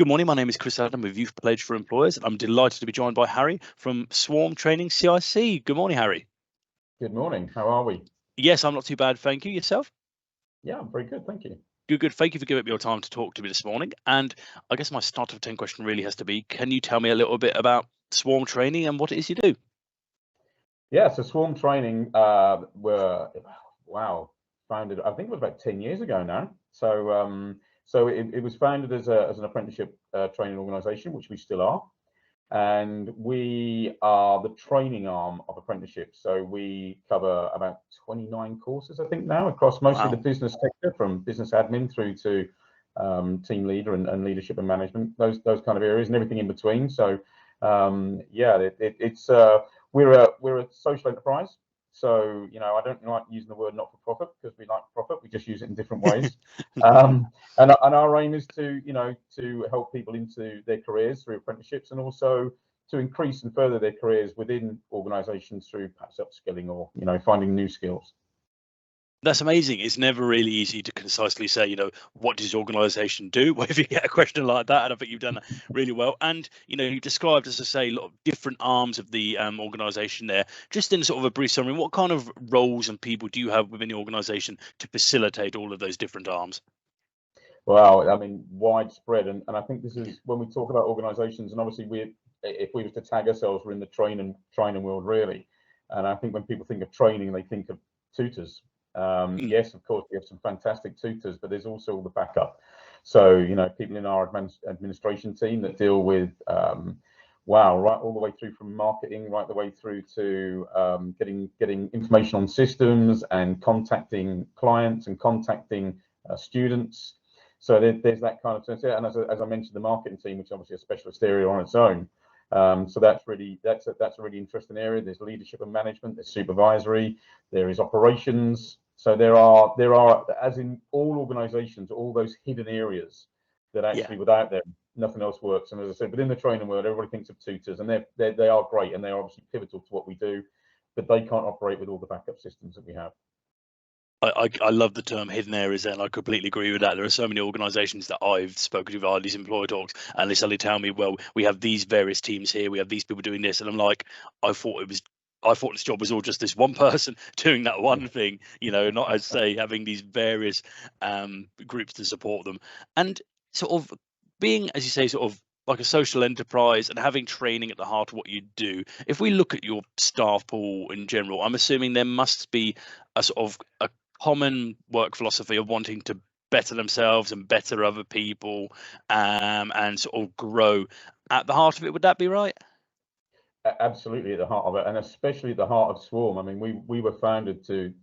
Good morning. My name is Chris Adam with Youth Pledge for Employers. I'm delighted to be joined by Harry from Swarm Training CIC. Good morning, Harry. Good morning. How are we? Yes, I'm not too bad. Thank you. Yourself? Yeah, I'm very good. Thank you. Good. Thank you for giving me your time to talk to me this morning. And I guess my start of 10 question really has to be, can you tell me a little bit about Swarm Training and what it is you do? Yeah, so Swarm Training founded, I think it was about 10 years ago now. So it was founded as an apprenticeship training organization, which we still are. And we are the training arm of apprenticeships. So we cover about 29 courses, I think, now across mostly the business sector, from business admin through to team leader and leadership and management, those kind of areas, and everything in between. So we're a social enterprise. So, I don't like using the word not for profit because we like profit. We just use it in different ways. And our aim is to help people into their careers through apprenticeships, and also to increase and further their careers within organizations through perhaps upskilling or, finding new skills. That's amazing. It's never really easy to concisely say, what does your organization do? Well, if you get a question like that, and I think you've done that really well. And, you described, as I say, a lot of different arms of the organization there. Just in sort of a brief summary, what kind of roles and people do you have within the organization to facilitate all of those different arms? Well, I mean, widespread. And I think this is when we talk about organizations, and obviously if we were to tag ourselves, we're in the training world, really. And I think when people think of training, they think of tutors. Yes, of course, we have some fantastic tutors, but there's also all the backup. So, people in our administration team that deal with, right all the way through from marketing, right the way through to getting information on systems and contacting clients and contacting students. So there's that kind of sense. And as I mentioned, the marketing team, which is obviously a specialist area on its own. So that's a really interesting area. There's leadership and management, there's supervisory, there is operations. So there are, as in all organizations, all those hidden areas that actually without them, nothing else works. And as I said, within the training world, everybody thinks of tutors, and they are great, and they're obviously pivotal to what we do, but they can't operate with all the backup systems that we have. I love the term hidden areas there, and I completely agree with that. There are so many organisations that I've spoken to via these employer talks, and they suddenly tell me, well, we have these various teams here, we have these people doing this, and I'm like, I thought this job was all just this one person doing that one thing, not, as say, having these various groups to support them. And sort of being, as you say, sort of like a social enterprise and having training at the heart of what you do. If we look at your staff pool in general, I'm assuming there must be a sort of a common work philosophy of wanting to better themselves and better other people, and sort of grow at the heart of it. Would that be right? Absolutely, at the heart of it, and especially at the heart of Swarm. I mean, we were founded to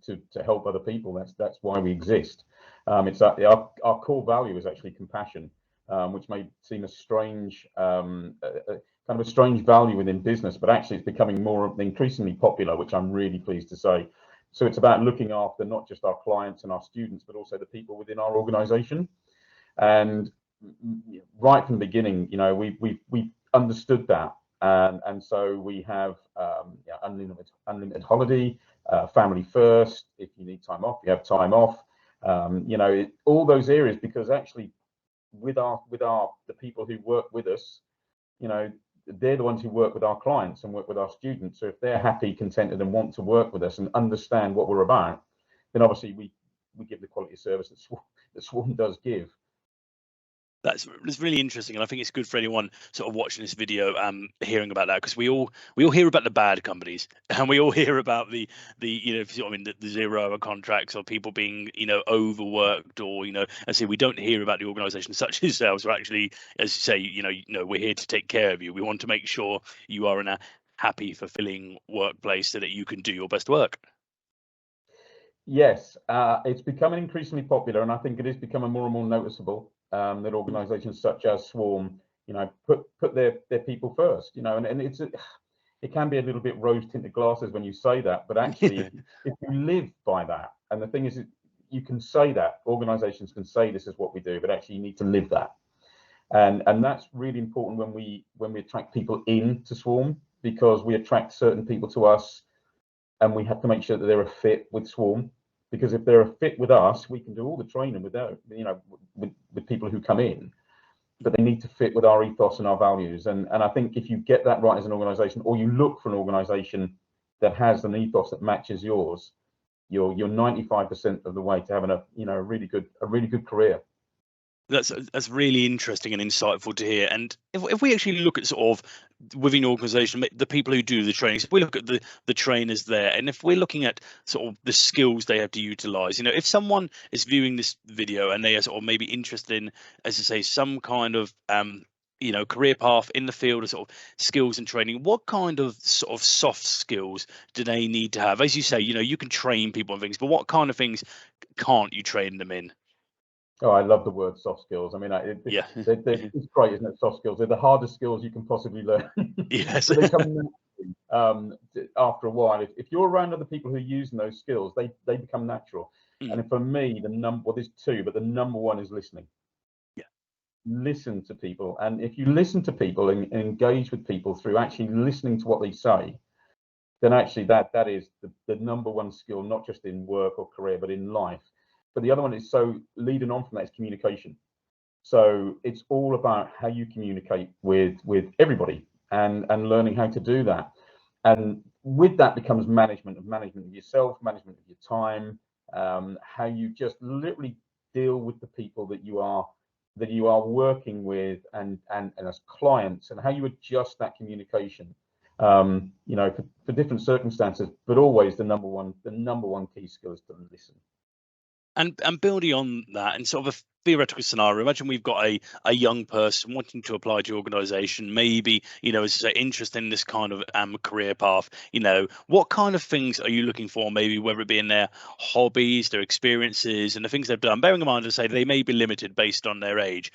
help other people. That's why we exist. It's our core value is actually compassion, which may seem a strange kind of a strange value within business, but actually it's becoming more increasingly popular, which I'm really pleased to say. So it's about looking after not just our clients and our students, but also the people within our organization. And right from the beginning, we understood that. And so we have unlimited holiday, family first. If you need time off, you have time off. All those areas, because actually with the people who work with us, they're the ones who work with our clients and work with our students. So if they're happy, contented, and want to work with us and understand what we're about, then obviously we give the quality of service that Swarm does give. That's really interesting, and I think it's good for anyone sort of watching this video, hearing about that, because we all hear about the bad companies, and we all hear about the if you see what I mean, the 0 hour contracts, or people being overworked, or and so we don't hear about the organisations such as yourselves who actually, as you say, we're here to take care of you. We want to make sure you are in a happy, fulfilling workplace so that you can do your best work. Yes, it's becoming increasingly popular, and I think it is becoming more and more noticeable that organisations such as Swarm, put their people first, and it can be a little bit rose-tinted glasses when you say that, but actually, if you live by that, and the thing is, you can say that, organisations can say this is what we do, but actually you need to live that, and that's really important when we attract people in to Swarm, because we attract certain people to us, and we have to make sure that they're a fit with Swarm. Because if they're a fit with us, we can do all the training with people who come in. but they need to fit with our ethos and our values. And I think if you get that right as an organization, or you look for an organization that has an ethos that matches yours, you're 95% of the way to having a really good career. That's really interesting and insightful to hear. And if we actually look at sort of within your organization, the people who do the trainings, if we look at the trainers there, and if we're looking at sort of the skills they have to utilize, if someone is viewing this video and they are sort of maybe interested in, as I say, some kind of career path in the field of sort of skills and training, what kind of sort of soft skills do they need to have? As you say, you can train people on things, but what kind of things can't you train them in? Oh, I love the word soft skills. I mean, Yeah. it's great, isn't it? Soft skills. They're the hardest skills you can possibly learn. Yes. But they come naturally after a while. If you're around other people who are using those skills, they become natural. And for me, there's two, but the number one is listening. Yeah. Listen to people. And if you listen to people and engage with people through actually listening to what they say, then actually that is the number one skill, not just in work or career, but in life. But the other one is, so leading on from that, is communication. So it's all about how you communicate with everybody and learning how to do that. And with that becomes management of yourself, management of your time, how you just literally deal with the people that you are working with and as clients, and how you adjust that communication for different circumstances. But always the number one key skill is to listen. And building on that, and sort of a theoretical scenario, imagine we've got a young person wanting to apply to your organization, maybe, as I say, interested in this kind of career path. What kind of things are you looking for, maybe whether it be in their hobbies, their experiences, and the things they've done, bearing in mind to say they may be limited based on their age,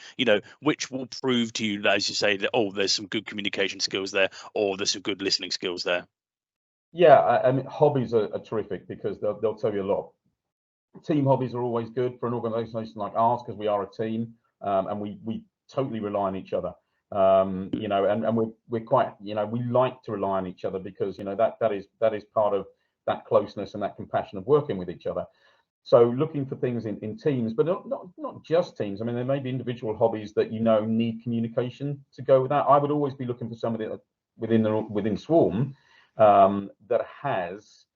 which will prove to you that, as you say, that, oh, there's some good communication skills there, or there's some good listening skills there. Yeah, I mean, hobbies are terrific because they'll tell you a lot. Team hobbies are always good for an organization like ours, because we are a team, and we totally rely on each other. And we're quite, we like to rely on each other, because that is part of that closeness and that compassion of working with each other. So looking for things in teams, but not just teams. I mean, there may be individual hobbies that need communication to go with that. I would always be looking for somebody within Swarm that has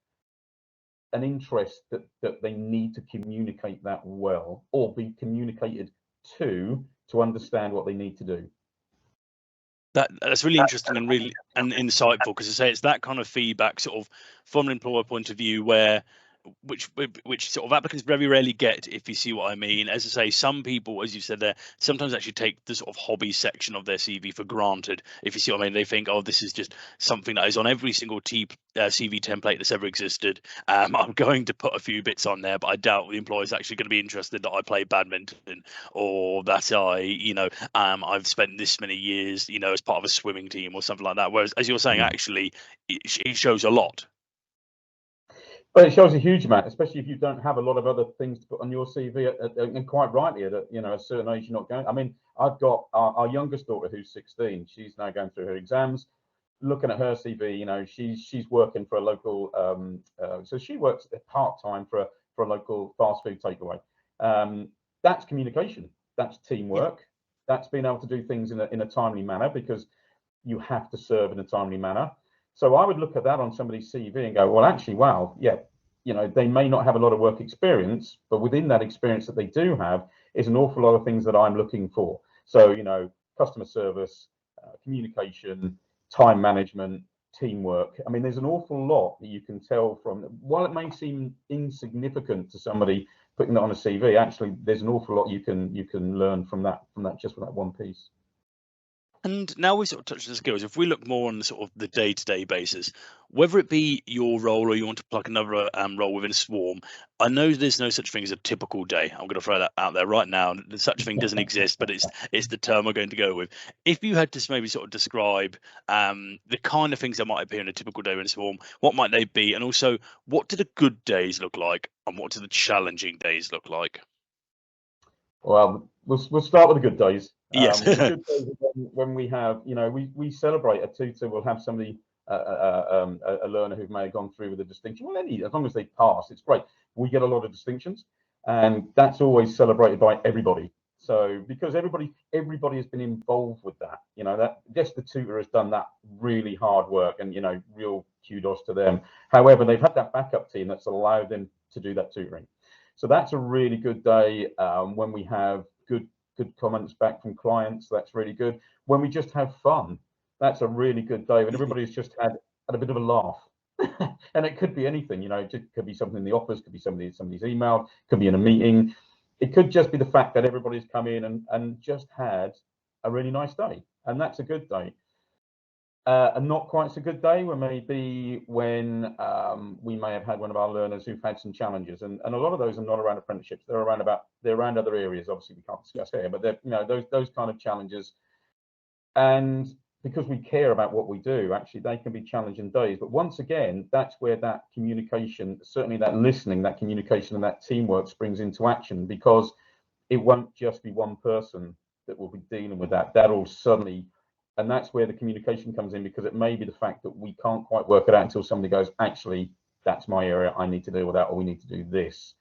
an interest that they need to communicate that well, or be communicated to understand what they need to do. That's really interesting and really insightful, because I say it's that kind of feedback, sort of from an employer point of view, which sort of applicants very rarely get, if you see what I mean. As I say, some people, as you said there, sometimes actually take the sort of hobby section of their CV for granted, if you see what I mean. They think, oh, this is just something that is on every single CV template that's ever existed. I'm going to put a few bits on there, but I doubt the employer is actually going to be interested that I play badminton, or that I've spent this many years, as part of a swimming team or something like that. Whereas, as you're saying, actually, it shows a lot. But it shows a huge amount, especially if you don't have a lot of other things to put on your CV. And quite rightly, at a certain age, you're not going. I mean, I've got our youngest daughter, who's 16. She's now going through her exams. Looking at her CV, she's working for a local. So she works part-time for a local fast food takeaway. That's communication. That's teamwork. That's being able to do things in a timely manner, because you have to serve in a timely manner. So I would look at that on somebody's CV and go, well, actually, wow, yeah, they may not have a lot of work experience, but within that experience that they do have is an awful lot of things that I'm looking for. So, customer service, communication, time management, teamwork. I mean, there's an awful lot that you can tell from, while it may seem insignificant to somebody putting that on a CV, actually, there's an awful lot you can learn from that just from that one piece. And now we sort of touched the skills. If we look more on the sort of the day-to-day basis, whether it be your role or you want to plug another role within Swarm, I know there's no such thing as a typical day. I'm going to throw that out there right now. Such a thing doesn't exist, but it's the term we're going to go with. If you had to maybe sort of describe the kind of things that might appear in a typical day in Swarm, what might they be? And also, what do the good days look like, and what do the challenging days look like? Well, we'll start with the good days. Yes. The good days are when we have, we celebrate a tutor. We'll have somebody, a learner who may have gone through with a distinction. Well, as long as they pass, it's great. We get a lot of distinctions, and that's always celebrated by everybody. So because everybody has been involved with that, you know, that I guess the tutor has done that really hard work, and you know, real kudos to them. However, they've had that backup team that's allowed them to do that tutoring. So that's a really good day. When we have good comments back from clients, that's really good. When we just have fun, that's a really good day. When everybody's just had a bit of a laugh. And it could be anything, you know, it could be something in the office, could be somebody's emailed, could be in a meeting. It could just be the fact that everybody's come in and just had a really nice day, and that's a good day. And not quite so good day when maybe when we may have had one of our learners who've had some challenges, and a lot of those are not around apprenticeships. They're around other areas. Obviously, we can't discuss here, but they're, you know, those kind of challenges. And because we care about what we do, actually, they can be challenging days. But once again, that's where that communication, certainly that listening, that communication, and that teamwork springs into action, because it won't just be one person that will be dealing with that. That'll suddenly, and that's where the communication comes in, because it may be the fact that we can't quite work it out until somebody goes, actually, that's my area, I need to deal with that, or we need to do this.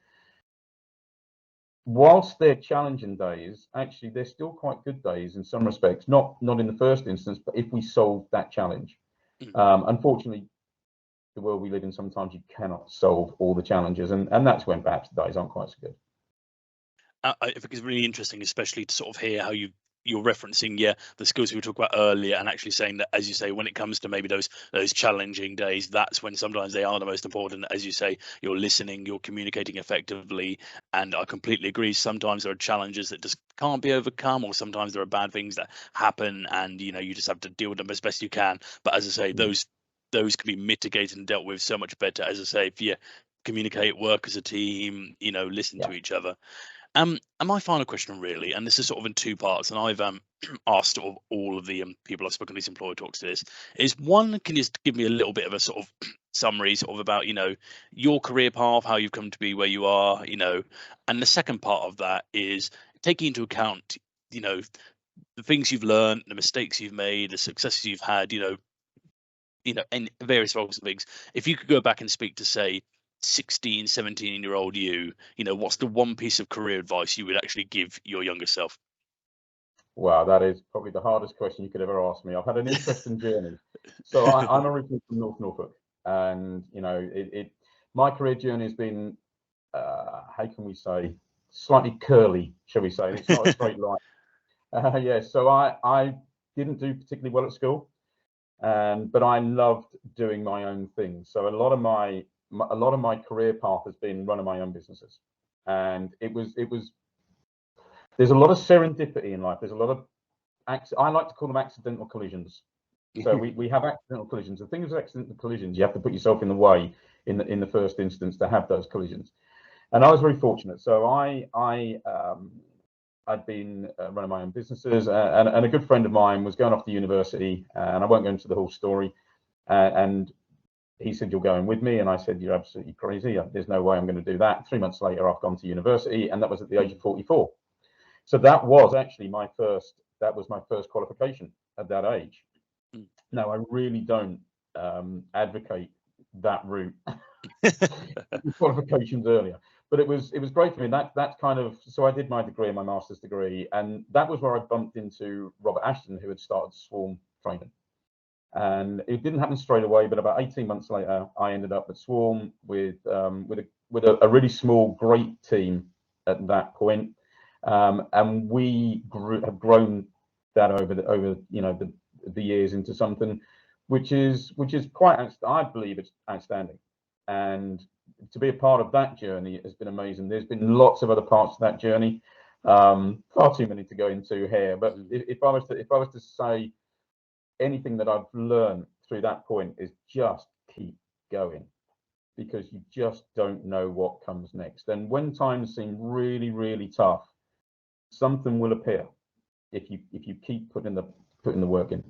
Whilst they're challenging days, actually, they're still quite good days in some respects, not in the first instance, but if we solve that challenge. Unfortunately, the world we live in, sometimes you cannot solve all the challenges, and that's when perhaps the days aren't quite so good. I think it's really interesting, especially to sort of hear how you're referencing, the skills we were talking about earlier, and actually saying that, as you say, when it comes to maybe those challenging days, that's when sometimes they are the most important. As you say, you're listening, you're communicating effectively, and I completely agree. Sometimes there are challenges that just can't be overcome, or sometimes there are bad things that happen, and you know, you just have to deal with them as best you can. But as I say, those can be mitigated and dealt with so much better. As I say, if you communicate, work as a team, you know, listen to each other. And my final question, really, and this is sort of in two parts, and I've asked sort of all of the people I've spoken to, these employer talks, to this is one, can you just give me a little bit of a sort of summary, sort of about, you know, your career path, how you've come to be where you are, you know, and the second part of that is taking into account, you know, the things you've learned, the mistakes you've made, the successes you've had, you know, and various roles and things. If you could go back and speak to, say, 16, 17-year-old you know, what's the one piece of career advice you would actually give your younger self? Wow, that is probably the hardest question you could ever ask me. I've had an interesting journey. So I'm originally from North Norfolk, and you know, my career journey has been, how can we say, slightly curly, shall we say? It's not a straight line. Yeah, so I didn't do particularly well at school, but I loved doing my own thing. So a lot of my career path has been running my own businesses, and it was there's a lot of serendipity in life. There's a lot of I like to call them accidental collisions. So we have accidental collisions. The thing is, accidental collisions, you have to put yourself in the way in the first instance to have those collisions. And I was very fortunate. So I'd been running my own businesses, and a good friend of mine was going off to university, and I won't go into the whole story. And he said, "You're going with me?" And I said, "You're absolutely crazy. There's no way I'm going to do that." 3 months later, I've gone to university, and that was at the age of 44. So that was actually my first qualification at that age. Now, I really don't advocate that route, qualifications earlier, but it was great for me. That's kind of, so I did my degree and my master's degree, and that was where I bumped into Robert Ashton, who had started Swarm training. And it didn't happen straight away, but about 18 months later, I ended up at Swarm with a really small, great team at that point. And we have grown that over the years into something which is quite, I believe it's outstanding. And to be a part of that journey has been amazing. There's been lots of other parts of that journey, far too many to go into here. But if I was to say anything that I've learned through that point, is just keep going, because you just don't know what comes next. And when times seem really, really tough, something will appear if you keep putting the work in.